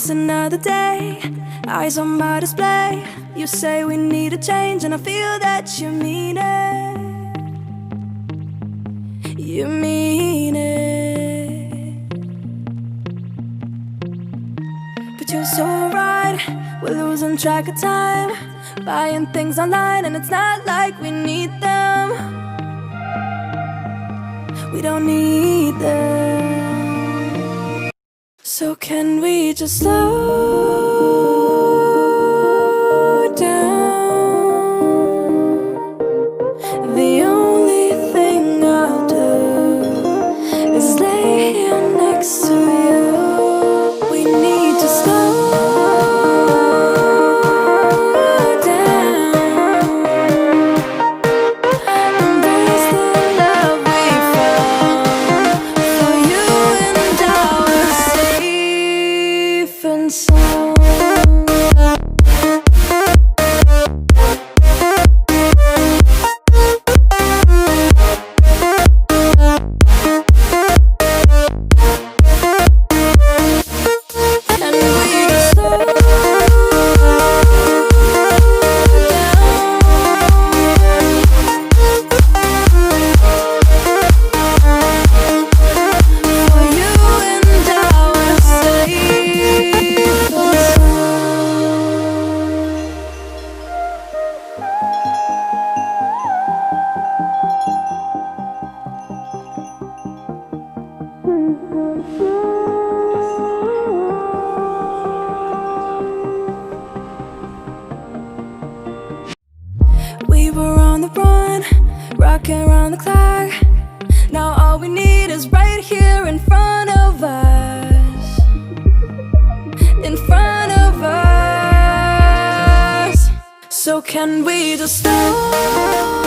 Just another day, eyes on my display. You say we need a change, and I feel that you mean it. You mean it. But you're so right, we're losing track of time, buying things online, and it's not like we need them. We don't need them. So can we just slow down? The only thing I'll do is lay here next to you. We need to slow down. Embrace the love we found. For you and I were safe and sound. We were on the run, rocking around the clock. Now all we need is right here in front of us. In front of us. So can we just slow